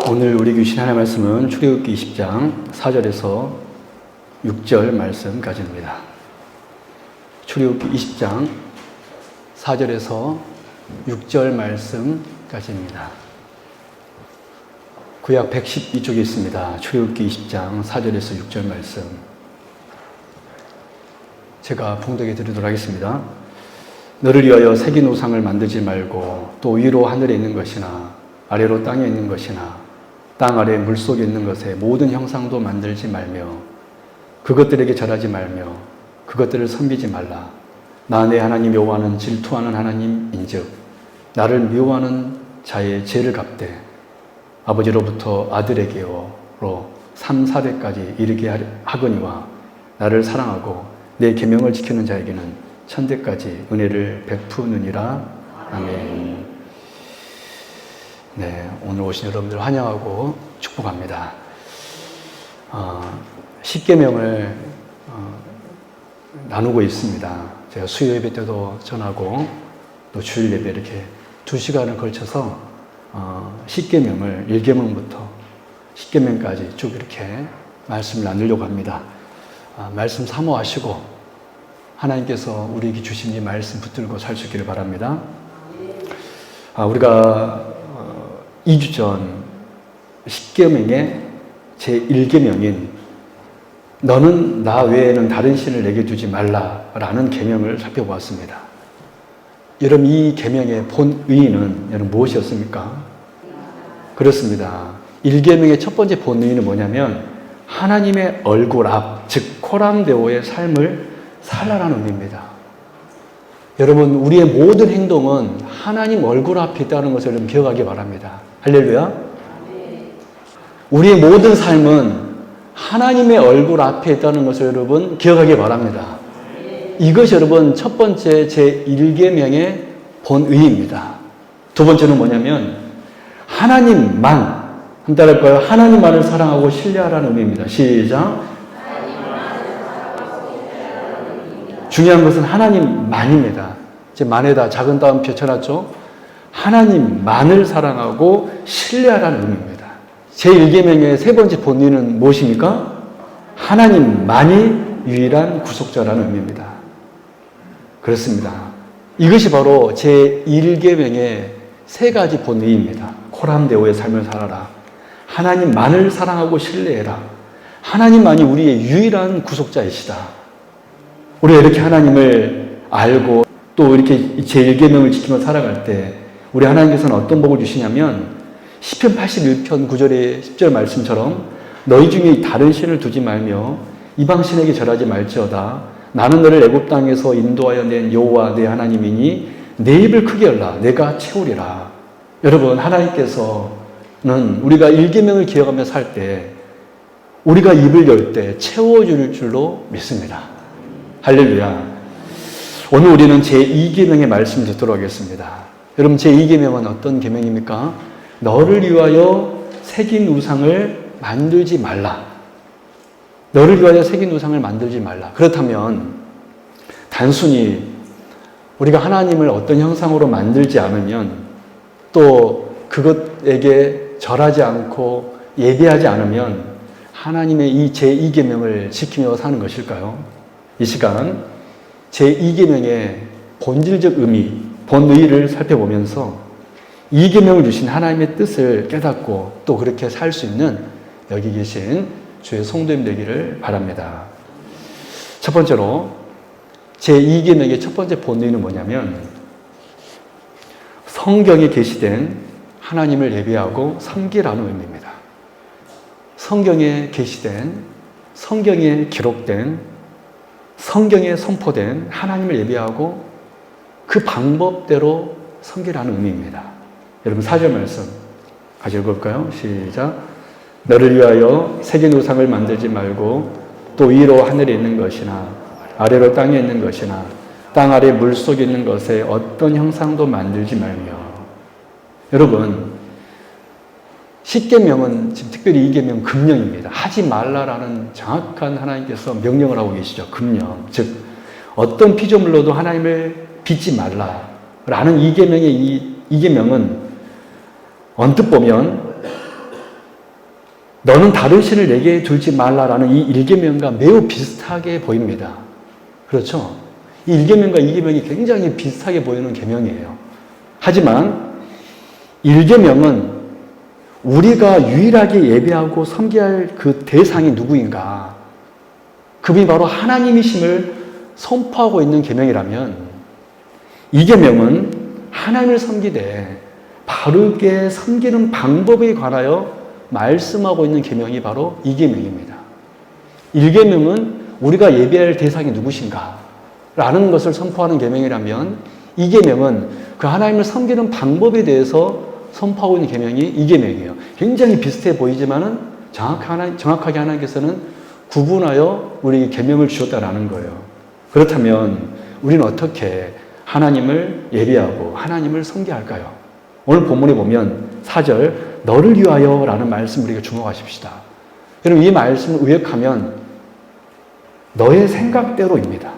오늘 우리 교신 하나님의 말씀은 출애굽기 20장 4절에서 6절 말씀까지입니다. 출애굽기 20장 4절에서 6절 말씀까지입니다. 구약 112쪽에 있습니다. 출애굽기 20장 4절에서 6절 말씀. 제가 봉독해 드리도록 하겠습니다. 너를 위하여 새긴 우상을 만들지 말고 또 위로 하늘에 있는 것이나 아래로 땅에 있는 것이나 땅 아래 물속에 있는 것에 모든 형상도 만들지 말며 그것들에게 절하지 말며 그것들을 섬기지 말라. 나 내 하나님 여호와는 질투하는 하나님인즉 나를 미워하는 자의 죄를 갚되 아버지로부터 아들에게로 3, 4대까지 이르게 하거니와 나를 사랑하고 내 계명을 지키는 자에게는 천대까지 은혜를 베푸느니라. 아멘. 네, 오늘 오신 여러분들 환영하고 축복합니다. 10계명을 나누고 있습니다. 제가 수요 예배 때도 전하고 또 주일 예배 이렇게 2시간을 걸쳐서 10계명을 1계명부터 10계명까지 쭉 이렇게 말씀을 나누려고 합니다. 말씀 사모하시고 하나님께서 우리에게 주신 이 말씀 붙들고 살 수 있기를 바랍니다. 우리가 2주 전 10계명의 제1계명인 너는 나 외에는 다른 신을 내게 두지 말라라는 계명을 살펴보았습니다. 여러분, 이 계명의 본의는 여러분 무엇이었습니까? 그렇습니다. 1계명의 첫 번째 본의는 뭐냐면 하나님의 얼굴 앞, 즉 코람데오의 삶을 살라라는 의미입니다. 여러분, 우리의 모든 행동은 하나님 얼굴 앞에 있다는 것을 여러분 기억하기 바랍니다. 할렐루야. 우리의 모든 삶은 하나님의 얼굴 앞에 있다는 것을 여러분 기억하기 바랍니다. 이것이 여러분 첫 번째 제1계명의 본의입니다. 두 번째는 뭐냐면 하나님만, 한 따라 할까요? 하나님만을 사랑하고 신뢰하라는 의미입니다. 시작. 중요한 것은 하나님만입니다. 이제 만에다 작은 따옴표 쳐놨죠? 하나님만을 사랑하고 신뢰하라는 의미입니다. 제1계명의 세 번째 본의는 무엇입니까? 하나님만이 유일한 구속자라는 의미입니다. 그렇습니다. 이것이 바로 제1계명의 세 가지 본의입니다. 코람데오의 삶을 살아라. 하나님만을 사랑하고 신뢰해라. 하나님만이 우리의 유일한 구속자이시다. 우리가 이렇게 하나님을 알고 또 이렇게 제1계명을 지키며 살아갈 때 우리 하나님께서는 어떤 복을 주시냐면 시편 81편 9절의 10절 말씀처럼 너희 중에 다른 신을 두지 말며 이방신에게 절하지 말지어다. 나는 너를 애굽 땅에서 인도하여 낸 여호와 내 하나님이니 내 입을 크게 열라. 내가 채우리라. 여러분, 하나님께서는 우리가 1계명을 기억하며 살 때 우리가 입을 열 때 채워줄 줄로 믿습니다. 할렐루야. 오늘 우리는 제2계명의 말씀을 듣도록 하겠습니다. 여러분, 제2계명은 어떤 계명입니까? 너를 위하여 새긴 우상을 만들지 말라. 너를 위하여 새긴 우상을 만들지 말라. 그렇다면 단순히 우리가 하나님을 어떤 형상으로 만들지 않으면 또 그것에게 절하지 않고 예배하지 않으면 하나님의 이 제2계명을 지키며 사는 것일까요? 이 시간 제2계명의 본질적 의미, 본의를 살펴보면서 2계명을 주신 하나님의 뜻을 깨닫고 또 그렇게 살 수 있는 여기 계신 주의 성도님 되기를 바랍니다. 첫 번째로 제2계명의 첫 번째 본의는 뭐냐면 성경에 게시된 하나님을 예배하고 섬기라는 의미입니다. 성경에 게시된, 성경에 기록된, 성경에 선포된 하나님을 예배하고 그 방법대로 섬기라는 의미입니다. 여러분 4절 말씀 같이 읽어볼까요? 시작. 너를 위하여 새긴 우상을 만들지 말고 또 위로 하늘에 있는 것이나 아래로 땅에 있는 것이나 땅 아래 물속에 있는 것에 어떤 형상도 만들지 말며. 여러분 10계명은 지금 특별히 2계명 금령입니다. 하지 말라라는 정확한 하나님께서 명령을 하고 계시죠. 금령. 즉 어떤 피조물로도 하나님을 빚지 말라라는 2계명의 이 2계명은 언뜻 보면 너는 다른 신을 내게 두지 말라라는 이 1계명과 매우 비슷하게 보입니다. 그렇죠? 이 1계명과 2계명이 굉장히 비슷하게 보이는 계명이에요. 하지만 1계명은 우리가 유일하게 예배하고 섬겨야 할 그 대상이 누구인가? 그분이 바로 하나님이심을 선포하고 있는 계명이라면 2계명은 하나님을 섬기되 바르게 섬기는 방법에 관하여 말씀하고 있는 계명이 바로 2계명입니다. 1계명은 우리가 예배할 대상이 누구신가? 라는 것을 선포하는 계명이라면 2계명은 그 하나님을 섬기는 방법에 대해서 선포하고 있는 계명이 2계명이에요. 굉장히 비슷해 보이지만은 정확하게 하나님께서는 구분하여 우리에게 계명을 주셨다라는 거예요. 그렇다면 우리는 어떻게 하나님을 예배하고 하나님을 섬겨야 할까요? 오늘 본문에 보면 4절 너를 위하여 라는 말씀 우리가 주목하십시다. 여러분 이 말씀을 의역하면 너의 생각대로입니다.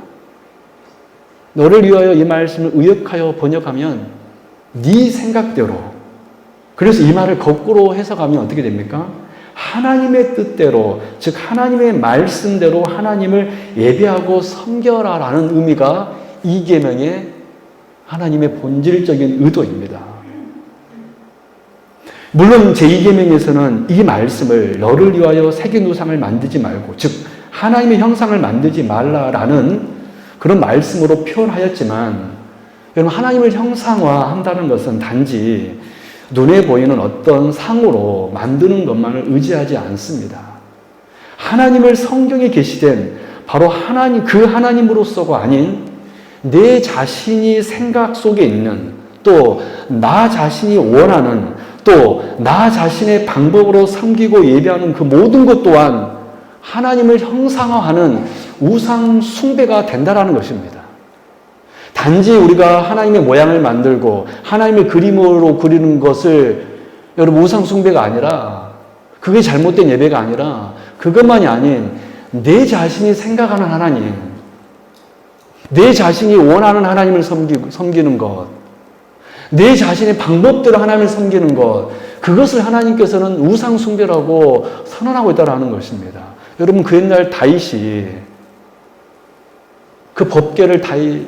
너를 위하여 이 말씀을 의역하여 번역하면 네 생각대로. 그래서 이 말을 거꾸로 해석하면 어떻게 됩니까? 하나님의 뜻대로, 즉 하나님의 말씀대로 하나님을 예배하고 섬겨라라는 의미가 이 계명의 하나님의 본질적인 의도입니다. 물론 제2계명에서는 이 말씀을 너를 위하여 새긴 우상을 만들지 말고, 즉 하나님의 형상을 만들지 말라라는 그런 말씀으로 표현하였지만, 여러분 하나님을 형상화한다는 것은 단지 눈에 보이는 어떤 상으로 만드는 것만을 의지하지 않습니다. 하나님을 성경에 계시된 바로 하나님, 그 하나님으로서가 아닌 내 자신이 생각 속에 있는, 또 나 자신이 원하는, 또 나 자신의 방법으로 섬기고 예배하는 그 모든 것 또한 하나님을 형상화하는 우상 숭배가 된다라는 것입니다. 단지 우리가 하나님의 모양을 만들고 하나님의 그림으로 그리는 것을 여러분 우상 숭배가 아니라, 그게 잘못된 예배가 아니라, 그것만이 아닌 내 자신이 생각하는 하나님, 내 자신이 원하는 하나님을 섬기는 것, 내 자신의 방법대로 하나님을 섬기는 것, 그것을 하나님께서는 우상 숭배라고 선언하고 있다는 것입니다. 여러분 그 옛날 다윗이 그 법궤를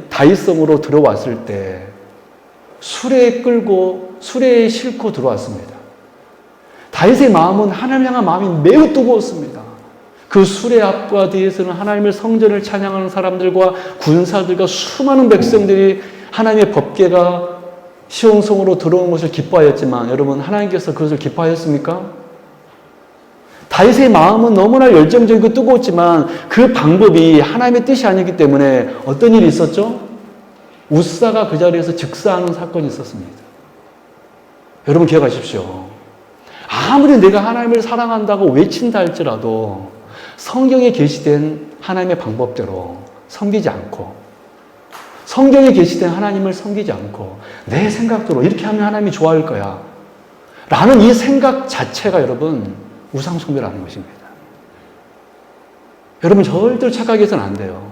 다윗성으로 들어왔을 때 수레에 끌고 수레에 싣고 들어왔습니다. 다윗의 마음은 하나님 향한 마음이 매우 뜨거웠습니다. 그 수레 앞과 뒤에서는 하나님의 성전을 찬양하는 사람들과 군사들과 수많은 백성들이 하나님의 법궤가 시온성으로 들어온 것을 기뻐하였지만, 여러분 하나님께서 그것을 기뻐하였습니까? 다윗의 마음은 너무나 열정적이고 뜨거웠지만 그 방법이 하나님의 뜻이 아니기 때문에 어떤 일이 있었죠? 우사가 그 자리에서 즉사하는 사건이 있었습니다. 여러분 기억하십시오. 아무리 내가 하나님을 사랑한다고 외친다 할지라도 성경에 게시된 하나님의 방법대로 섬기지 않고, 성경에 게시된 하나님을 섬기지 않고 내 생각대로 이렇게 하면 하나님이 좋아할 거야 라는 이 생각 자체가 여러분 우상 숭배라는 것입니다. 여러분 절대로 착각해서는 안 돼요.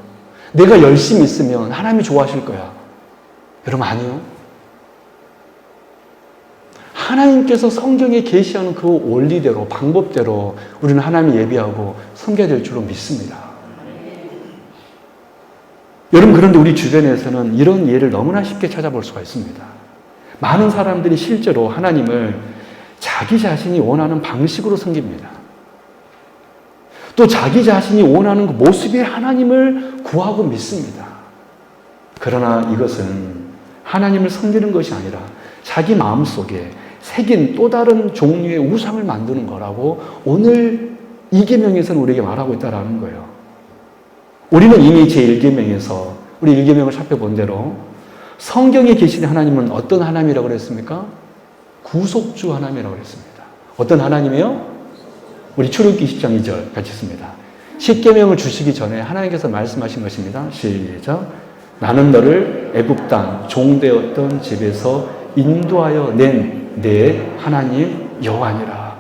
내가 열심히 있으면 하나님이 좋아하실 거야. 여러분 아니요. 하나님께서 성경에 계시하는 그 원리대로, 방법대로 우리는 하나님을 예배하고 섬겨야 될 줄로 믿습니다. 여러분 그런데 우리 주변에서는 이런 예를 너무나 쉽게 찾아볼 수가 있습니다. 많은 사람들이 실제로 하나님을 자기 자신이 원하는 방식으로 섬깁니다. 또 자기 자신이 원하는 그 모습의 하나님을 구하고 믿습니다. 그러나 이것은 하나님을 섬기는 것이 아니라 자기 마음속에 새긴 또 다른 종류의 우상을 만드는 거라고 오늘 2계명에서는 우리에게 말하고 있다는 거예요. 우리는 이미 제1계명에서 우리 1계명을 살펴본 대로 성경에 계신 하나님은 어떤 하나님이라고 그랬습니까? 구속주 하나님이라고 그랬습니다. 어떤 하나님이요? 우리 출애굽기 20장 2절 같이 읽습니다. 10계명을 주시기 전에 하나님께서 말씀하신 것입니다. 시작. 나는 너를 애굽 땅 종되었던 집에서 인도하여 낸 내 하나님 여호와니라.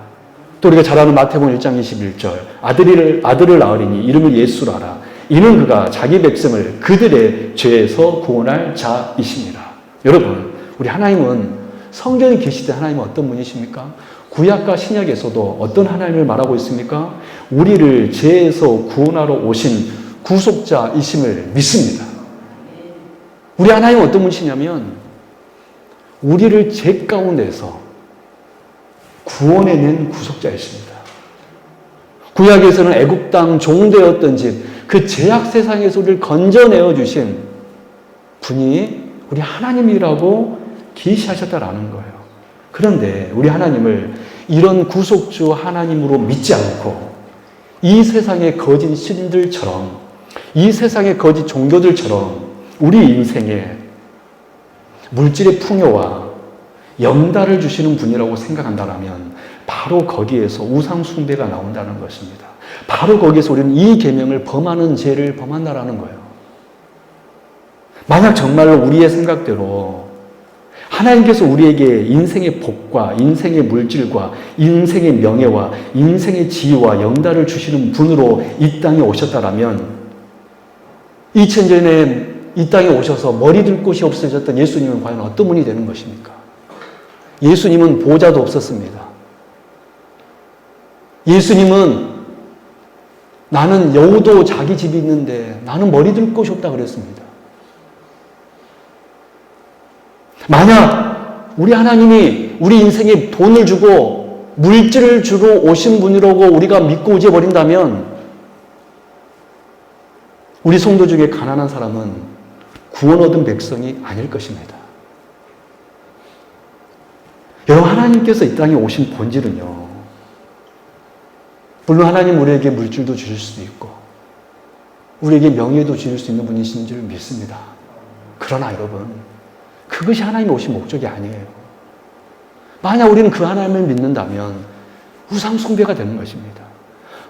또 우리가 잘 아는 마태복음 1장 21절. 아들을 낳으리니 이름을 예수라라. 이는 그가 자기 백성을 그들의 죄에서 구원할 자이시니라. 여러분, 우리 하나님은 성경에 계시된 하나님은 어떤 분이십니까? 구약과 신약에서도 어떤 하나님을 말하고 있습니까? 우리를 죄에서 구원하러 오신 구속자이심을 믿습니다. 우리 하나님은 어떤 분이시냐면 우리를 죄 가운데서 구원해낸 구속자이십니다. 구약에서는 애굽 땅 종되었던 집, 그 죄악 세상에서 우리를 건져내어 주신 분이 우리 하나님이라고 계시하셨다라는 거예요. 그런데 우리 하나님을 이런 구속주 하나님으로 믿지 않고 이 세상의 거짓 신들처럼, 이 세상의 거짓 종교들처럼 우리 인생에 물질의 풍요와 영달을 주시는 분이라고 생각한다면 바로 거기에서 우상 숭배가 나온다는 것입니다. 바로 거기에서 우리는 이 계명을 범하는 죄를 범한다라는 거예요. 만약 정말로 우리의 생각대로 하나님께서 우리에게 인생의 복과 인생의 물질과 인생의 명예와 인생의 지위와 영달을 주시는 분으로 이 땅에 오셨다라면 2000년에 이 땅에 오셔서 머리 들 곳이 없어졌던 예수님은 과연 어떤 분이 되는 것입니까? 예수님은 보좌도 없었습니다. 예수님은 나는 여우도 자기 집이 있는데 나는 머리 들 곳이 없다 그랬습니다. 만약 우리 하나님이 우리 인생에 돈을 주고 물질을 주러 오신 분이라고 우리가 믿고 의지해버린다면 우리 성도 중에 가난한 사람은 구원 얻은 백성이 아닐 것입니다. 여러분, 하나님께서 이 땅에 오신 본질은요, 물론 하나님 우리에게 물질도 주실 수도 있고 우리에게 명예도 주실 수 있는 분이신 줄 믿습니다. 그러나 여러분, 그것이 하나님이 오신 목적이 아니에요. 만약 우리는 그 하나님을 믿는다면 우상 숭배가 되는 것입니다.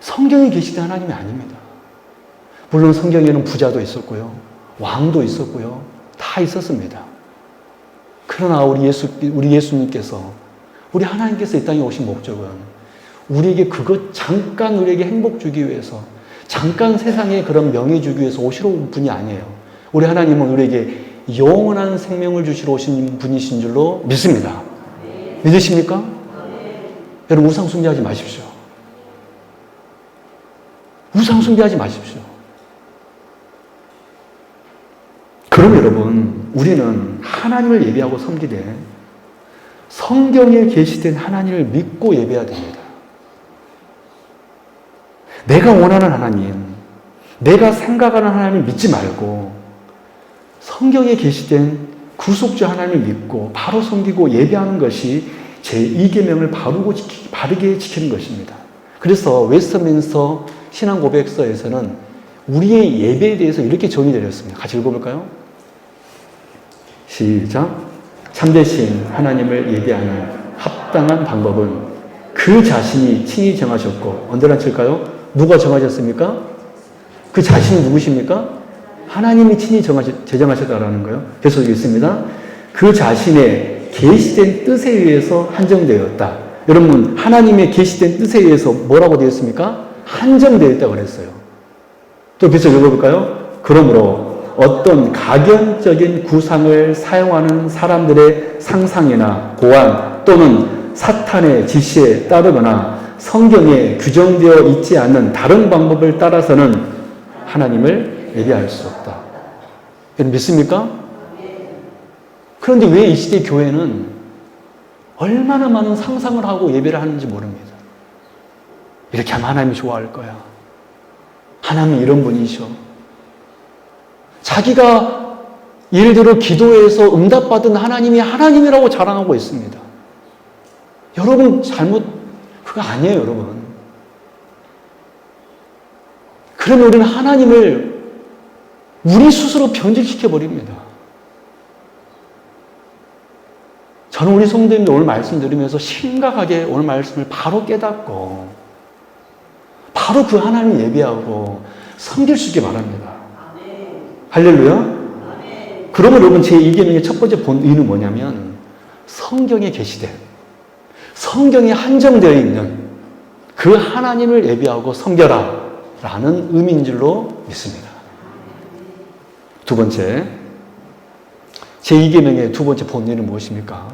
성경에 계시던 하나님이 아닙니다. 물론 성경에는 부자도 있었고요, 왕도 있었고요, 다 있었습니다. 그러나 우리 예수님께서, 우리 하나님께서 이 땅에 오신 목적은 우리에게 잠깐 우리에게 행복 주기 위해서, 잠깐 세상에 그런 명예 주기 위해서 오시러 온 분이 아니에요. 우리 하나님은 우리에게 영원한 생명을 주시러 오신 분이신 줄로 믿습니다. 믿으십니까? 여러분, 우상 숭배하지 마십시오. 우상 숭배하지 마십시오. 그럼 여러분, 우리는 하나님을 예배하고 섬기되 성경에 계시된 하나님을 믿고 예배해야 됩니다. 내가 원하는 하나님, 내가 생각하는 하나님을 믿지 말고 성경에 계시된 구속주 하나님을 믿고 바로 섬기고 예배하는 것이 제2계명을 바르게 지키는 것입니다. 그래서 웨스트민스터 신앙고백서에서는 우리의 예배에 대해서 이렇게 정의 내렸습니다. 같이 읽어볼까요? 시작. 참되신 하나님을 예배하는 합당한 방법은 그 자신이 친히 정하셨고, 언제나 칠까요? 누가 정하셨습니까? 그 자신이 누구십니까? 하나님이 친히 제정하셨다라는 거예요. 계속 읽습니다. 그 자신의 계시된 뜻에 의해서 한정되었다. 여러분, 하나님의 계시된 뜻에 의해서 뭐라고 되었습니까? 한정되었다고 그랬어요. 또 계속 읽어볼까요? 그러므로 어떤 가견적인 구상을 사용하는 사람들의 상상이나 고안 또는 사탄의 지시에 따르거나 성경에 규정되어 있지 않는 다른 방법을 따라서는 하나님을 예배할 수 없다. 여러분, 믿습니까? 그런데 왜 이 시대 교회는 얼마나 많은 상상을 하고 예배를 하는지 모릅니다. 이렇게 하면 하나님이 좋아할 거야. 하나님은 이런 분이셔. 자기가 예를 들어 기도해서 응답받은 하나님이 하나님이라고 자랑하고 있습니다. 여러분, 그거 아니에요, 여러분. 그러면 우리는 하나님을 우리 스스로 변질시켜버립니다. 저는 우리 성도님들 오늘 말씀 들으면서 심각하게 오늘 말씀을 바로 깨닫고 바로 그 하나님을 예배하고 섬길 수 있게 바랍니다. 할렐루야. 그러면 여러분, 제2계명의 첫 번째 본의는 뭐냐면 성경에 계시되 성경에 한정되어 있는 그 하나님을 예배하고 섬겨라 라는 의미인 줄로 믿습니다. 두 번째, 제2계명의 두 번째 본의는 무엇입니까?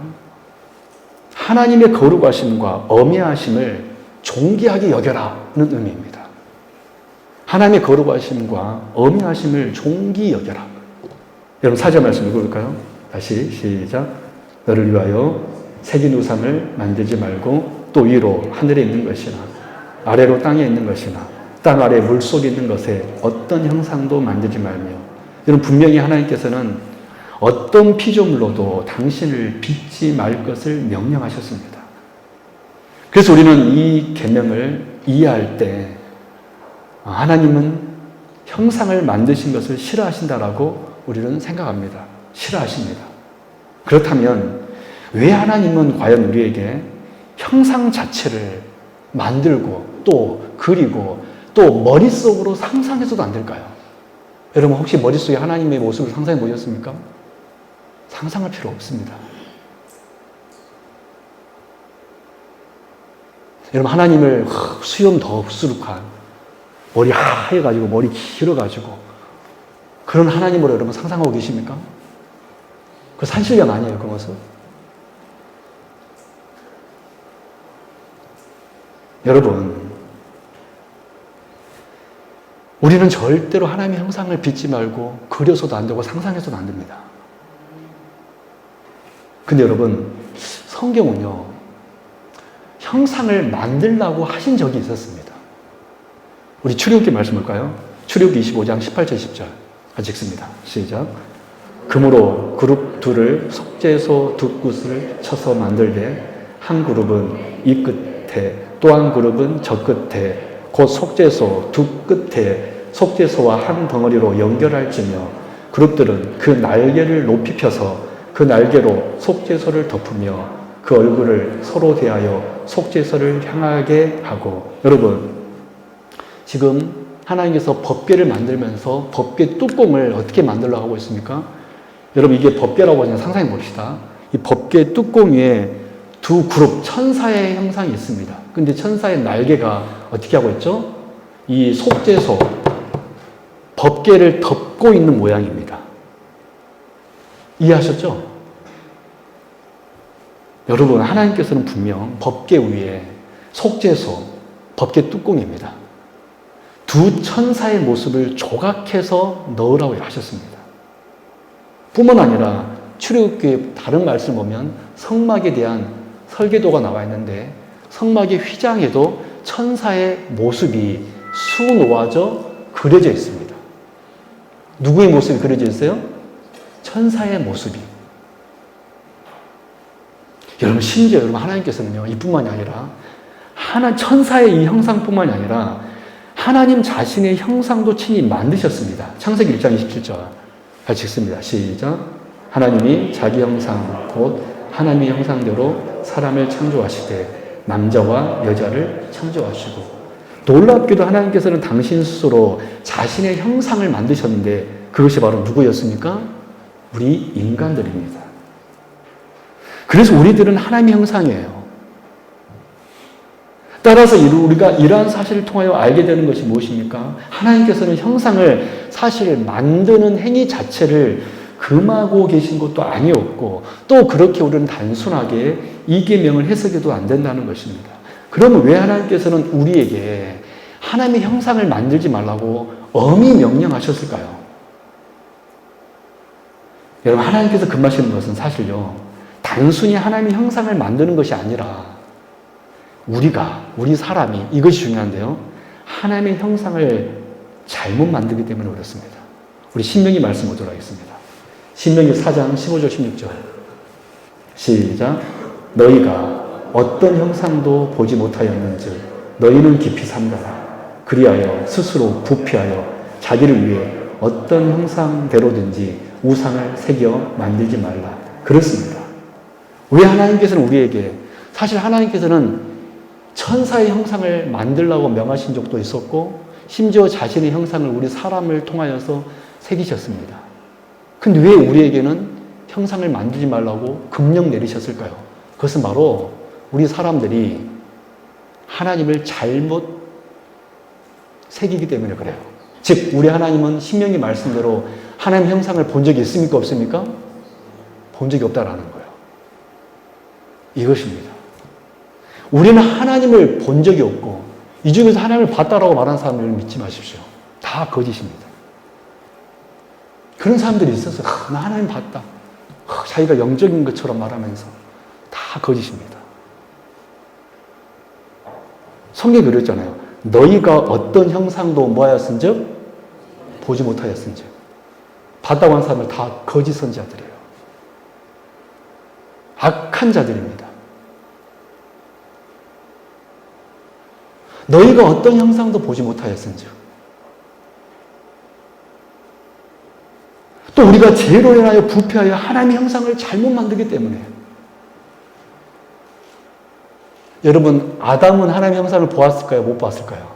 하나님의 거룩하심과 엄애하심을 존귀하게 여겨라는 의미입니다. 하나님의 거룩하심과 엄애하심을 존귀히 여겨라. 여러분 4절 말씀 읽어볼까요? 다시 시작. 너를 위하여 새긴 우상을 만들지 말고 또 위로 하늘에 있는 것이나 아래로 땅에 있는 것이나 땅 아래 물속에 있는 것에 어떤 형상도 만들지 말며. 여러분 분명히 하나님께서는 어떤 피조물로도 당신을 빚지 말 것을 명령하셨습니다. 그래서 우리는 이 계명을 이해할 때 하나님은 형상을 만드신 것을 싫어하신다라고 우리는 생각합니다. 싫어하십니다. 그렇다면 왜 하나님은 과연 우리에게 형상 자체를 만들고 또 그리고 또 머릿속으로 상상해서도 안 될까요? 여러분 혹시 머릿속에 하나님의 모습을 상상해 보셨습니까? 상상할 필요 없습니다. 여러분 하나님을 수염 덥수룩한 머리 하얘가지고 머리 길어가지고 그런 하나님으로 여러분 상상하고 계십니까? 그 산신령 아니에요 그 모습? 여러분 우리는 절대로 하나님의 형상을 빚지 말고 그려서도 안 되고 상상해서도 안 됩니다. 근데 여러분 성경은요 형상을 만들라고 하신 적이 있었습니다. 우리 출애굽기 말씀 볼까요? 출애굽기 25장 18절 10절 같이 읽습니다. 시작. 금으로 그룹 둘을 속죄소 두 굿을 쳐서 만들되 한 그룹은 이 끝에 또 한 그룹은 저 끝에 곧 속죄소 두 끝에 속죄소와 한 덩어리로 연결할지며 그룹들은 그 날개를 높이 펴서 그 날개로 속죄소를 덮으며 그 얼굴을 서로 대하여 속죄소를 향하게 하고. 여러분 지금 하나님께서 법궤를 만들면서 법궤 뚜껑을 어떻게 만들려고 하고 있습니까? 여러분 이게 법궤라고 그냥 상상해 봅시다. 이 법궤 뚜껑 위에 두 그룹 천사의 형상이 있습니다. 근데 천사의 날개가 어떻게 하고 있죠? 이 속죄소 법궤를 덮고 있는 모양입니다. 이해하셨죠? 여러분 하나님께서는 분명 법궤 위에 속죄소 법궤 뚜껑입니다. 두 천사의 모습을 조각해서 넣으라고 하셨습니다. 뿐만 아니라 출애굽기 다른 말씀 보면 성막에 대한 설계도가 나와 있는데 성막의 휘장에도 천사의 모습이 수놓아져 그려져 있습니다. 누구의 모습이 그려져 있어요? 천사의 모습이. 여러분 심지어 여러분 하나님께서는요 이뿐만이 아니라 천사의 이 형상뿐만이 아니라 하나님 자신의 형상도 친히 만드셨습니다. 창세기 1장 27절 같이 읽습니다. 시작. 하나님이 자기 형상 곧 하나님의 형상대로 사람을 창조하시되 남자와 여자를 창조하시고. 놀랍게도 하나님께서는 당신 스스로 자신의 형상을 만드셨는데 그것이 바로 누구였습니까? 우리 인간들입니다. 그래서 우리들은 하나님의 형상이에요. 따라서 우리가 이러한 사실을 통하여 알게 되는 것이 무엇입니까? 하나님께서는 형상을 사실 만드는 행위 자체를 금하고 계신 것도 아니었고 또 그렇게 우리는 단순하게 이 계명을 해석해도 안 된다는 것입니다. 그러면 왜 하나님께서는 우리에게 하나님의 형상을 만들지 말라고 엄히 명령하셨을까요? 여러분 하나님께서 금하시는 것은 사실요 단순히 하나님의 형상을 만드는 것이 아니라 우리 사람이 이것이 중요한데요 하나님의 형상을 잘못 만들기 때문에 그렇습니다. 우리 신명기 말씀 보도록 하겠습니다. 신명기 4장 15절 16절 시작. 너희가 어떤 형상도 보지 못하였는즉 너희는 깊이 삼가라. 그리하여 스스로 부패하여 자기를 위해 어떤 형상대로든지 우상을 새겨 만들지 말라. 그렇습니다. 왜 하나님께서는 우리에게 사실 하나님께서는 천사의 형상을 만들라고 명하신 적도 있었고 심지어 자신의 형상을 우리 사람을 통하여서 새기셨습니다. 근데 왜 우리에게는 형상을 만들지 말라고 금령 내리셨을까요? 그것은 바로 우리 사람들이 하나님을 잘못 새기기 때문에 그래요. 즉 우리 하나님은 신명기 말씀대로 하나님 형상을 본 적이 있습니까? 없습니까? 본 적이 없다라는 거예요. 이것입니다. 우리는 하나님을 본 적이 없고 이 중에서 하나님을 봤다라고 말하는 사람들을 믿지 마십시오. 다 거짓입니다. 그런 사람들이 있어서 나 하나님 봤다. 자기가 영적인 것처럼 말하면서 다 거짓입니다. 성경에 그랬잖아요. 너희가 어떤 형상도 뭐하였은즉 보지 못하였은즉. 봤다고 한 사람을 다 거짓 선지자들이에요. 악한 자들입니다. 너희가 어떤 형상도 보지 못하였은즉. 또 우리가 죄로 인하여 부패하여 하나님의 형상을 잘못 만들기 때문에. 여러분, 아담은 하나님의 형상을 보았을까요? 못 보았을까요?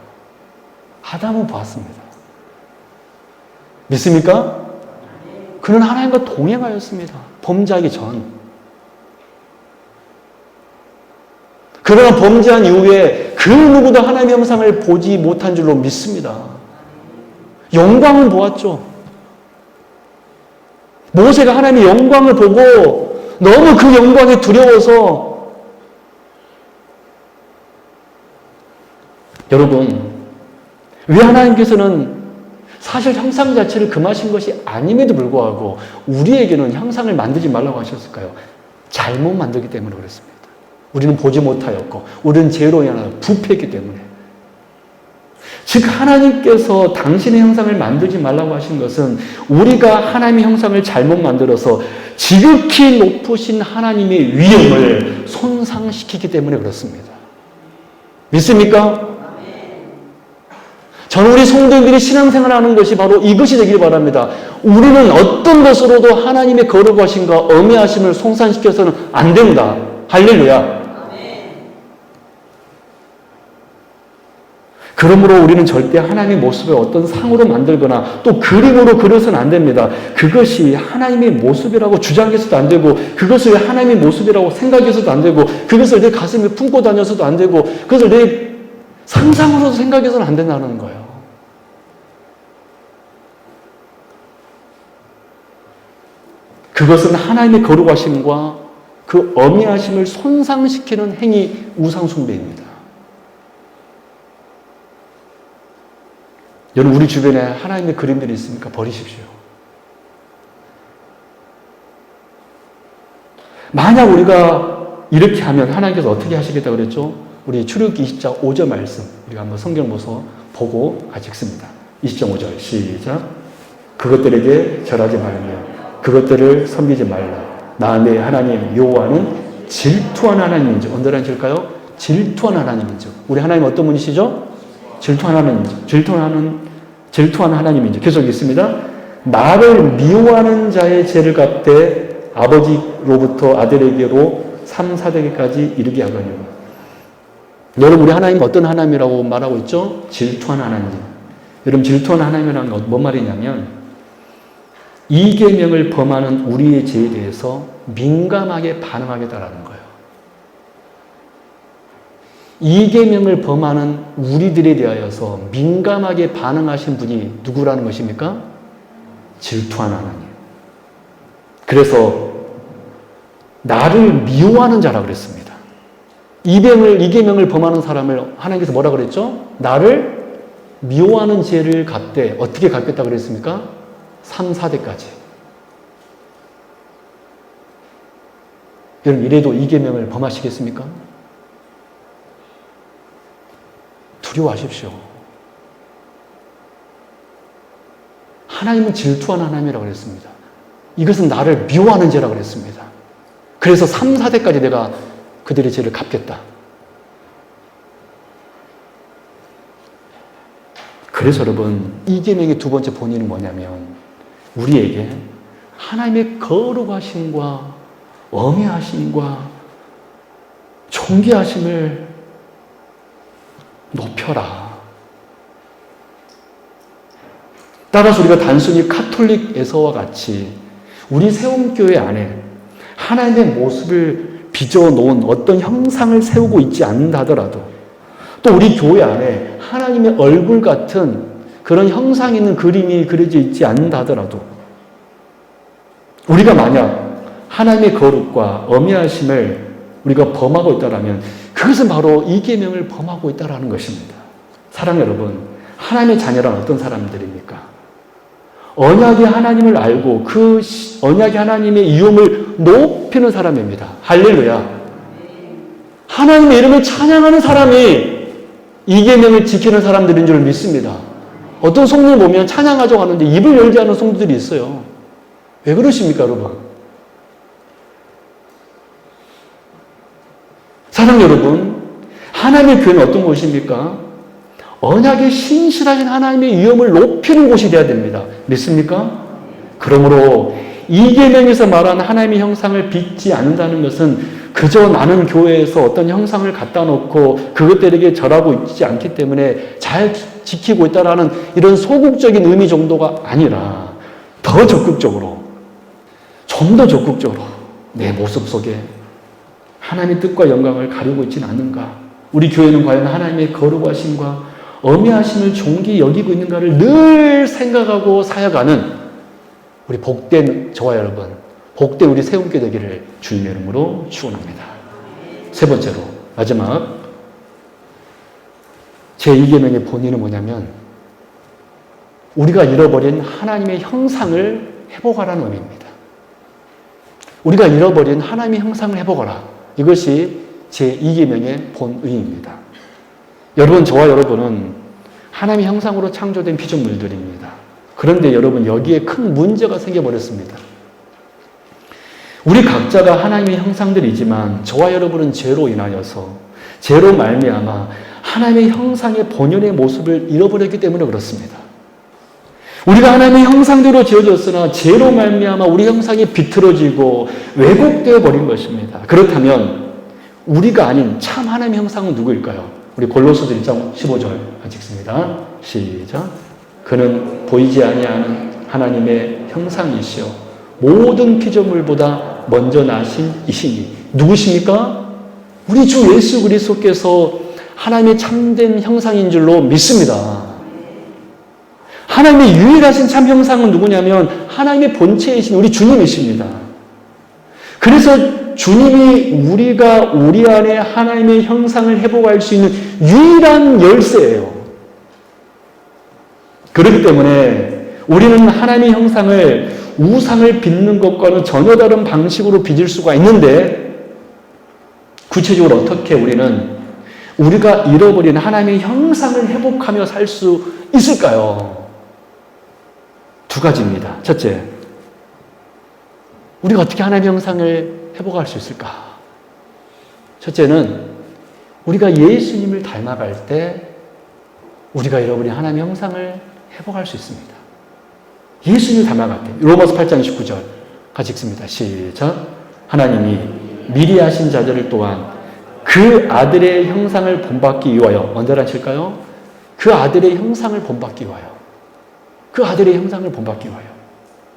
아담은 보았습니다. 믿습니까? 그는 하나님과 동행하였습니다. 범죄하기 전. 그러나 범죄한 이후에 그 누구도 하나님의 형상을 보지 못한 줄로 믿습니다. 영광은 보았죠. 모세가 하나님의 영광을 보고 너무 그 영광이 두려워서 여러분, 왜 하나님께서는 사실 형상 자체를 금하신 것이 아님에도 불구하고 우리에게는 형상을 만들지 말라고 하셨을까요? 잘못 만들기 때문에 그렇습니다. 우리는 보지 못하였고 우리는 죄로 인하여 부패했기 때문에. 즉 하나님께서 당신의 형상을 만들지 말라고 하신 것은 우리가 하나님의 형상을 잘못 만들어서 지극히 높으신 하나님의 위엄을 손상시키기 때문에 그렇습니다. 믿습니까? 저는 우리 성도들이 신앙생활하는 것이 바로 이것이 되길 바랍니다. 우리는 어떤 것으로도 하나님의 거룩하심과 엄애하심을 손상시켜서는 안 된다. 할렐루야. 그러므로 우리는 절대 하나님의 모습을 어떤 상으로 만들거나 또 그림으로 그려서는 안 됩니다. 그것이 하나님의 모습이라고 주장해서도 안 되고 그것을 하나님의 모습이라고 생각해서도 안 되고 그것을 내 가슴에 품고 다녀서도 안 되고 그것을 내 상상으로도 생각해서는 안 된다는 거예요. 그것은 하나님의 거룩하심과 그 엄애하심을 손상시키는 행위 우상숭배입니다. 여러분, 우리 주변에 하나님의 그림들이 있으니까 버리십시오. 만약 우리가 이렇게 하면 하나님께서 어떻게 하시겠다고 그랬죠? 우리 출애굽기 20장 5절 말씀 우리가 한번 성경 보고 같이 읽습니다. 20장 5절 시작. 그것들에게 절하지 말며 그것들을 섬기지 말라. 나 내 하나님 여호와는 질투하는 하나님인즉. 언더라인 칠까요? 질투하는 하나님인즉. 우리 하나님 어떤 분이시죠? 질투하는 하나님인즉. 질투하는 하나님인즉. 계속 읽습니다. 나를 미워하는 자의 죄를 갚되 아버지로부터 아들에게로 3, 4대까지 이르게 하거니와. 여러분, 우리 하나님 어떤 하나님이라고 말하고 있죠? 질투하는 하나님. 여러분, 질투하는 하나님이라는 건 뭔 말이냐면 이 계명을 범하는 우리의 죄에 대해서 민감하게 반응하겠다라는 거예요. 이 계명을 범하는 우리들에 대하여서 민감하게 반응하신 분이 누구라는 것입니까? 질투하는 하나님. 그래서 나를 미워하는 자라 그랬습니다. 이 계명을 범하는 사람을 하나님께서 뭐라 그랬죠? 나를 미워하는 죄를 갚되 어떻게 갚겠다 그랬습니까? 3, 4대까지. 여러분, 이래도 이 계명을 범하시겠습니까? 두려워하십시오. 하나님은 질투하는 하나님이라고 그랬습니다. 이것은 나를 미워하는 죄라고 그랬습니다. 그래서 3, 4대까지 내가 그들의 죄를 갚겠다. 그래서 여러분, 이 계명의 두 번째 본의는 뭐냐면 우리에게 하나님의 거룩하심과 엄애하심과 존귀하심을 높여라. 따라서 우리가 단순히 카톨릭에서와 같이 우리 세움교회 안에 하나님의 모습을 빚어놓은 어떤 형상을 세우고 있지 않는다 하더라도 또 우리 교회 안에 하나님의 얼굴 같은 그런 형상 있는 그림이 그려져 있지 않는다 하더라도 우리가 만약 하나님의 거룩과 엄애하심을 우리가 범하고 있다면 그것은 바로 이 계명을 범하고 있다는 것입니다. 사랑 여러분, 하나님의 자녀란 어떤 사람들입니까? 언약의 하나님을 알고 그 언약의 하나님의 이름을 높이는 사람입니다. 할렐루야. 하나님의 이름을 찬양하는 사람이 이 계명을 지키는 사람들인 줄 믿습니다. 어떤 성도를 보면 찬양하자고 하는데 입을 열지 않는 성도들이 있어요. 왜 그러십니까, 여러분? 사랑 여러분, 하나님의 교회는 어떤 곳입니까? 언약의 신실하신 하나님의 위엄을 높이는 곳이 되어야 됩니다. 믿습니까? 그러므로 이 계명에서 말하는 하나님의 형상을 빚지 않는다는 것은 그저 나는 교회에서 어떤 형상을 갖다 놓고 그것들에게 절하고 있지 않기 때문에 잘 지키고 있다는 이런 소극적인 의미 정도가 아니라 더 적극적으로, 좀 더 적극적으로 내 모습 속에 하나님의 뜻과 영광을 가리고 있지는 않는가? 우리 교회는 과연 하나님의 거룩하심과 어미하심을 존귀히 여기고 있는가를 늘 생각하고 사역하는 우리 복된 저와 여러분, 복된 우리 세움께 되기를 주님의 이름으로 축원합니다. 세 번째로, 마지막 제2계명의 본의는 뭐냐면 우리가 잃어버린 하나님의 형상을 회복하라는 의미입니다. 우리가 잃어버린 하나님의 형상을 회복하라. 이것이 제2계명의 본의입니다. 여러분, 저와 여러분은 하나님의 형상으로 창조된 피조물들입니다. 그런데 여러분, 여기에 큰 문제가 생겨버렸습니다. 우리 각자가 하나님의 형상들이지만 저와 여러분은 죄로 인하여서, 죄로 말미암아 하나님의 형상의 본연의 모습을 잃어버렸기 때문에 그렇습니다. 우리가 하나님의 형상대로 지어졌으나 죄로 말미암아 우리 형상이 비틀어지고 왜곡되어 버린 것입니다. 그렇다면 우리가 아닌 참 하나님의 형상은 누구일까요? 우리 골로새서 1장 15절 같이 읽습니다. 시작. 그는 보이지 아니하는 하나님의 형상이시요 모든 피조물보다 먼저 나신 이시니. 누구십니까? 우리 주 예수 그리스도께서 하나님의 참된 형상인 줄로 믿습니다. 하나님의 유일하신 참 형상은 누구냐면 하나님의 본체이신 우리 주님이십니다. 그래서 주님이 우리가 우리 안에 하나님의 형상을 회복할 수 있는 유일한 열쇠예요. 그렇기 때문에 우리는 하나님의 형상을 우상을 빚는 것과는 전혀 다른 방식으로 빚을 수가 있는데, 구체적으로 어떻게 우리가 잃어버린 하나님의 형상을 회복하며 살 수 있을까요? 두 가지입니다. 첫째, 우리가 어떻게 하나님의 형상을 회복할 수 있을까? 첫째는 우리가 예수님을 닮아갈 때 우리가 잃어버린 하나님의 형상을 회복할 수 있습니다. 예수님을 닮아갈 때. 로마서 8장 19절 같이 읽습니다. 시작. 하나님이 미리 하신 자들을 또한 그 아들의 형상을 본받기 위하여, 언제라 칠까요? 그 아들의 형상을 본받기 위하여. 그 아들의 형상을 본받기 위하여.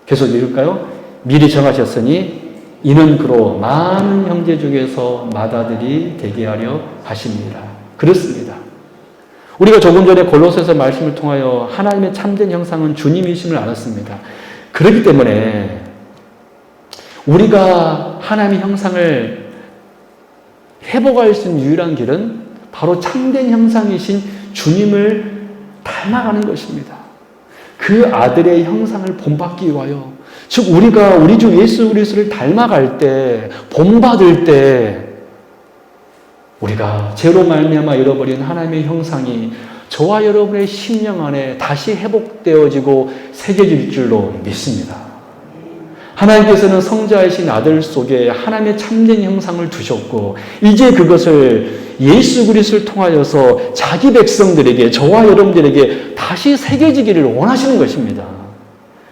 계속 읽을까요? 미리 정하셨으니 이는 그로 많은 형제 중에서 맏아들이 되게 하려 하십니다. 그렇습니다. 우리가 조금 전에 골로새서 말씀을 통하여 하나님의 참된 형상은 주님이심을 알았습니다. 그렇기 때문에 우리가 하나님의 형상을 회복할 수 있는 유일한 길은 바로 참된 형상이신 주님을 닮아가는 것입니다. 그 아들의 형상을 본받기 위하여, 즉 우리가 우리 주 예수 그리스도를 닮아갈 때, 본받을 때 우리가 죄로 말미암아 잃어버린 하나님의 형상이 저와 여러분의 심령 안에 다시 회복되어지고 새겨질 줄로 믿습니다. 하나님께서는 성자이신 아들 속에 하나님의 참된 형상을 두셨고 이제 그것을 예수 그리스도를 통하여서 자기 백성들에게, 저와 여러분들에게 다시 새겨지기를 원하시는 것입니다.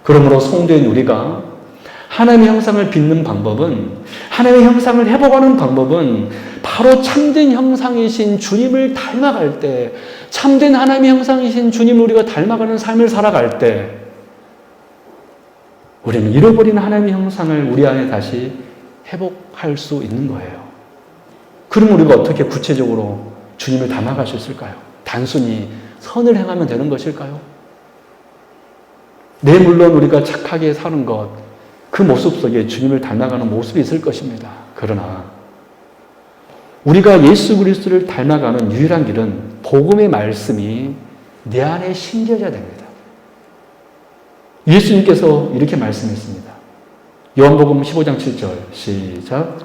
그러므로 성도인 우리가 하나님의 형상을 빚는 방법은, 하나님의 형상을 회복하는 방법은 바로 참된 형상이신 주님을 닮아갈 때, 참된 하나님의 형상이신 주님을 우리가 닮아가는 삶을 살아갈 때 우리는 잃어버린 하나님의 형상을 우리 안에 다시 회복할 수 있는 거예요. 그럼 우리가 어떻게 구체적으로 주님을 닮아갈 수 있을까요? 단순히 선을 행하면 되는 것일까요? 네, 물론 우리가 착하게 사는 것, 그 모습 속에 주님을 닮아가는 모습이 있을 것입니다. 그러나 우리가 예수 그리스도를 닮아가는 유일한 길은 복음의 말씀이 내 안에 심겨져야 됩니다. 예수님께서 이렇게 말씀했습니다. 요한복음 15장 7절 시작.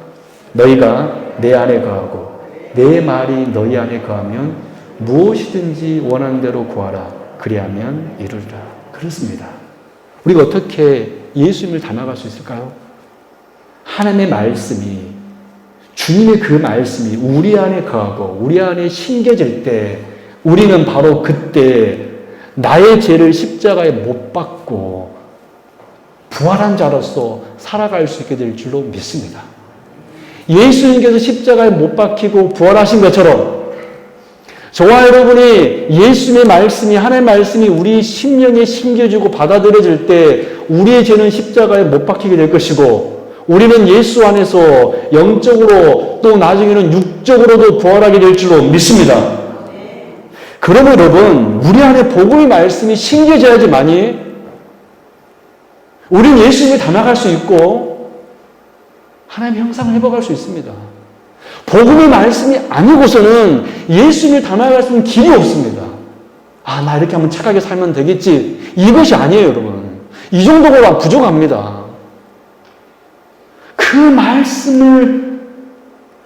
너희가 내 안에 거하고 내 말이 너희 안에 거하면 무엇이든지 원하는 대로 구하라. 그리하면 이루리라. 그렇습니다. 우리가 어떻게 예수님을 닮아갈 수 있을까요? 하나님의 말씀이, 주님의 그 말씀이 우리 안에 거하고 우리 안에 심겨질 때 우리는 바로 그때 나의 죄를 십자가에 못 박고 부활한 자로서 살아갈 수 있게 될 줄로 믿습니다. 예수님께서 십자가에 못 박히고 부활하신 것처럼 저와 여러분이 예수님의 말씀이, 하나님의 말씀이 우리 심령에 심겨지고 받아들여질 때 우리의 죄는 십자가에 못 박히게 될 것이고 우리는 예수 안에서 영적으로 또 나중에는 육적으로도 부활하게 될 줄로 믿습니다. 그러면 여러분, 우리 안에 복음의 말씀이 심겨져야지만이 우리는 예수님을 닮아갈 수 있고 하나님의 형상을 회복할 수 있습니다. 복음의 말씀이 아니고서는 예수님을 닮아갈 수 있는 길이 없습니다. 아, 나 이렇게 하면 착하게 살면 되겠지. 이것이 아니에요, 여러분. 이 정도가 부족합니다. 그 말씀을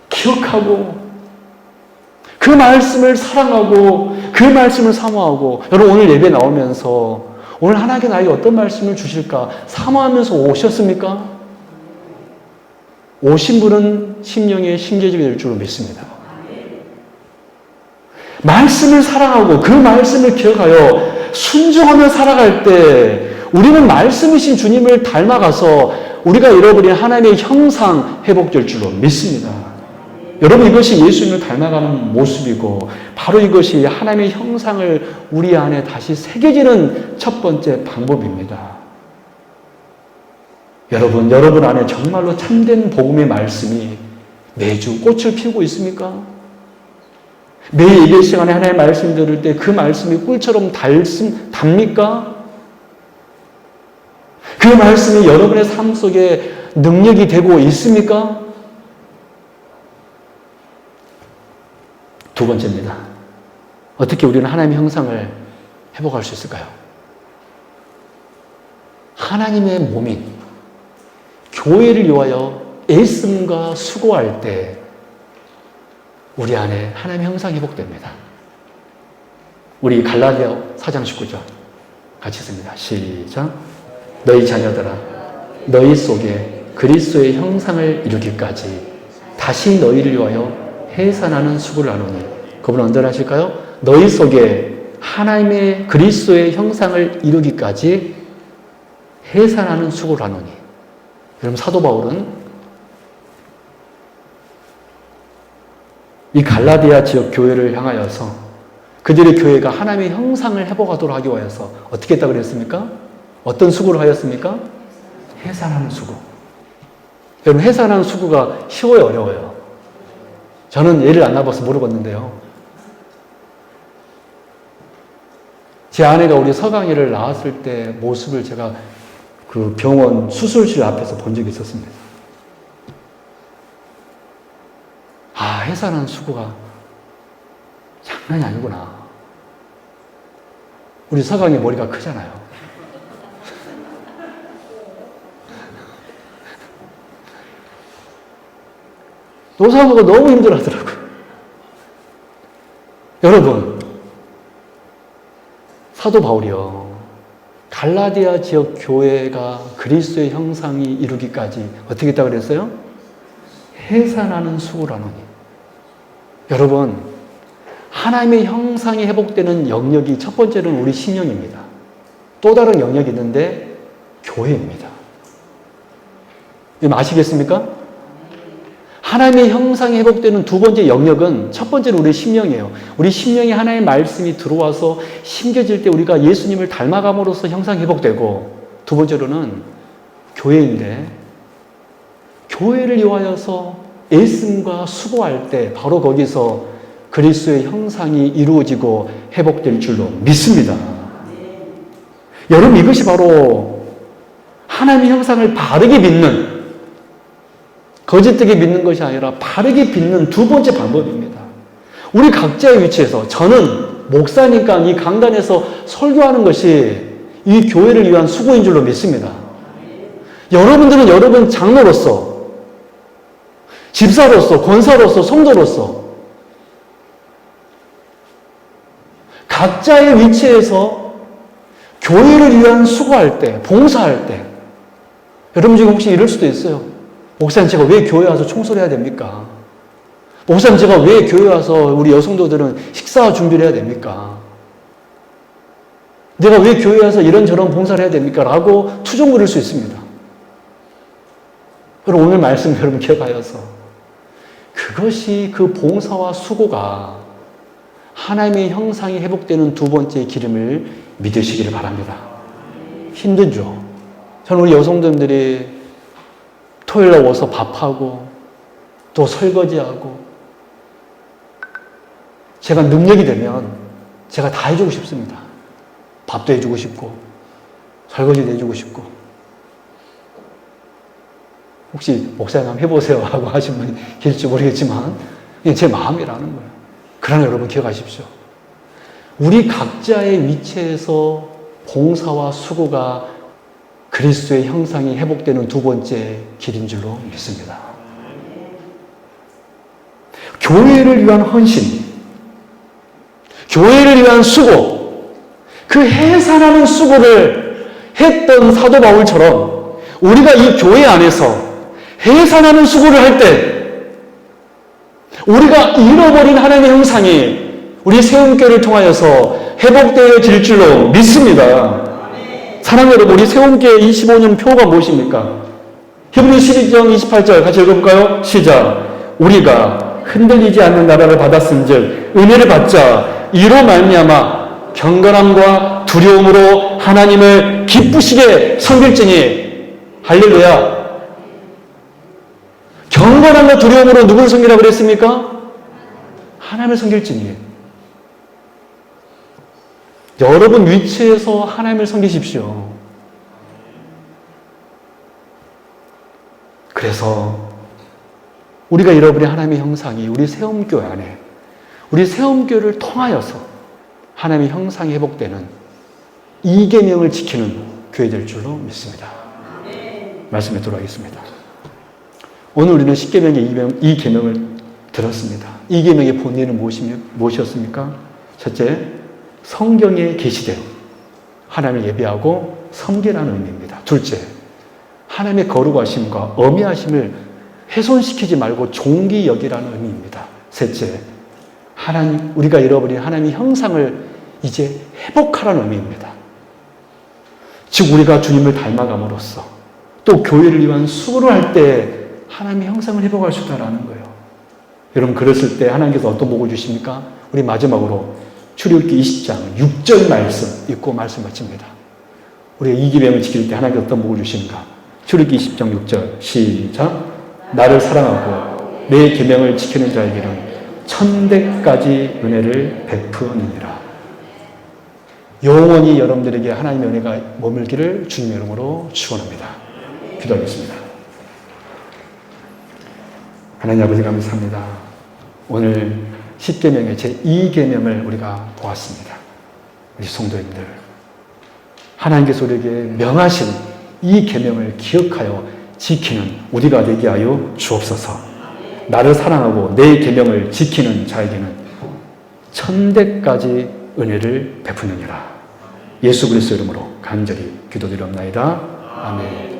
기억하고 그 말씀을 사랑하고 그 말씀을 사모하고 여러분 오늘 예배 나오면서 오늘 하나님께 나에게 어떤 말씀을 주실까 사모하면서 오셨습니까? 오신 분은 심령에 심겨지게 될 줄로 믿습니다. 말씀을 사랑하고 그 말씀을 기억하여 순종하며 살아갈 때 우리는 말씀이신 주님을 닮아가서 우리가 잃어버린 하나님의 형상 회복될 줄로 믿습니다. 여러분 이것이 예수님을 닮아가는 모습이고 바로 이것이 하나님의 형상을 우리 안에 다시 새겨지는 첫 번째 방법입니다. 여러분 안에 정말로 참된 복음의 말씀이 매주 꽃을 피우고 있습니까? 매일 예배 시간에 하나님의 말씀 들을 때 그 말씀이 꿀처럼 답니까? 그 말씀이 여러분의 삶 속에 능력이 되고 있습니까? 두 번째입니다. 어떻게 우리는 하나님의 형상을 회복할 수 있을까요? 하나님의 몸인 교회를 위하여 애씀과 수고할 때 우리 안에 하나님의 형상이 회복됩니다. 우리 갈라디아 4장 19절 같이 읽습니다. 시작. 너희 자녀들아 너희 속에 그리스도의 형상을 이루기까지 다시 너희를 위하여 해산하는 수고를 하노니. 그분 언제하실까요? 너희 속에 하나님의 그리스도의 형상을 이루기까지 해산하는 수고를 하노니. 여러분 사도 바울은 이 갈라디아 지역 교회를 향하여서 그들의 교회가 하나님의 형상을 회복하도록 하기 위해서 어떻게 했다고 그랬습니까? 어떤 수고를 하였습니까? 해산하는 수고. 여러분 해산하는 수고가 쉬워요, 어려워요? 저는 예를 안 나봐서 모르겠는데요. 제 아내가 우리 서강이를 낳았을 때 모습을 제가 그 병원 수술실 앞에서 본 적이 있었습니다. 아, 해산하는 수고가 장난이 아니구나. 우리 서강이 머리가 크잖아요. 노사모가 너무 힘들어하더라고요. 여러분, 사도 바울이요. 갈라디아 지역 교회가 그리스도의 형상이 이루기까지 어떻게 했다고 그랬어요? 해산하는 수고를 하노니. 여러분, 하나님의 형상이 회복되는 영역이 첫 번째는 우리 심령입니다. 또 다른 영역이 있는데 교회입니다. 이거 아시겠습니까? 하나님의 형상이 회복되는 두 번째 영역은 첫 번째는 우리 심령이에요. 우리 심령에 하나님의 말씀이 들어와서 심겨질 때 우리가 예수님을 닮아감으로써 형상이 회복되고, 두 번째로는 교회인데 교회를 위하여서 애씀과 수고할 때 바로 거기서 그리스도의 형상이 이루어지고 회복될 줄로 믿습니다. 여러분 이것이 바로 하나님의 형상을 바르게 믿는 거짓되게 믿는 것이 아니라 바르게 믿는 두 번째 방법입니다. 우리 각자의 위치에서 저는 목사니까 이 강단에서 설교하는 것이 이 교회를 위한 수고인 줄로 믿습니다. 여러분들은 여러분 장로로서, 집사로서, 권사로서, 성도로서 각자의 위치에서 교회를 위한 수고할 때, 봉사할 때 여러분 지금 혹시 이럴 수도 있어요. 목사님 제가 왜 교회 와서 청소를 해야 됩니까? 목사님 제가 왜 교회 와서 우리 여성도들은 식사 준비를 해야 됩니까? 내가 왜 교회 와서 이런저런 봉사를 해야 됩니까? 라고 투정 부릴 수 있습니다. 그럼 오늘 말씀 여러분 기억하여서 그것이 그 봉사와 수고가 하나님의 형상이 회복되는 두 번째 기름을 믿으시기를 바랍니다. 힘들죠? 저는 우리 여성들이 토요일날 와서 밥하고 또 설거지하고 제가 능력이 되면 제가 다 해주고 싶습니다. 밥도 해주고 싶고 설거지도 해주고 싶고 혹시 목사님 한번 해보세요 하고 하신 분이 계실지 모르겠지만 그게 제 마음이라는 거예요. 그러나 여러분 기억하십시오. 우리 각자의 위치에서 봉사와 수고가 그리스도의 형상이 회복되는 두 번째 길인 줄로 믿습니다. 교회를 위한 헌신, 교회를 위한 수고, 그 해산하는 수고를 했던 사도 바울처럼 우리가 이 교회 안에서 해산하는 수고를 할 때 우리가 잃어버린 하나님의 형상이 우리 세움교회를 통하여서 회복되어질 줄로 믿습니다. 사랑하는 여러분, 우리 세움교회 25년 표가 무엇입니까? 히브리 12장 28절 같이 읽어볼까요? 시작. 우리가 흔들리지 않는 나라를 받았은즉 은혜를 받자 이로 말미암아 경건함과 두려움으로 하나님을 기쁘시게 섬길지니 할렐루야. 경건함과 두려움으로 누구를 섬기라고 그랬습니까? 하나님을 섬길지니. 여러분 위치에서 하나님을 섬기십시오. 그래서 우리가 잃어버린 하나님의 형상이 우리 세움교회 안에 우리 세움교회를 통하여서 하나님의 형상이 회복되는 이 계명을 지키는 교회 될 줄로 믿습니다. 말씀에 들어가겠습니다. 오늘 우리는 10계명의 이 계명을 들었습니다. 이 계명의 본의는 무엇이었습니까? 첫째, 성경에 계시되 하나님을 예배하고 섬기라는 의미입니다. 둘째, 하나님의 거룩하심과 엄미하심을 훼손시키지 말고 존귀 여기라는 의미입니다. 셋째, 우리가 잃어버린 하나님의 형상을 이제 회복하라는 의미입니다. 즉 우리가 주님을 닮아감으로써 또 교회를 위한 수고를 할 때 하나님의 형상을 회복할 수 있다는 거예요. 여러분 그랬을 때 하나님께서 어떤 복을 주십니까? 우리 마지막으로 출애굽기 20장 6절 말씀 읽고 말씀 마칩니다. 우리가 이 계명을 지킬 때 하나님께서 어떤 복을 주십니까? 출애굽기 20장 6절 시작. 나를 사랑하고 내 계명을 지키는 자에게는 천대까지 은혜를 베푸느니라. 영원히 여러분들에게 하나님의 은혜가 머물기를 주님의 이름으로 축원합니다. 기도하겠습니다. 하나님 아버지 감사합니다. 오늘 10계명의 제2계명을 우리가 보았습니다. 우리 성도님들 하나님께서 우리에게 명하신 이 계명을 기억하여 지키는 우리가 되게 하여 주옵소서. 나를 사랑하고 내 계명을 지키는 자에게는 천대까지 은혜를 베푸느니라. 예수 그리스도 이름으로 간절히 기도드리옵나이다. 아멘.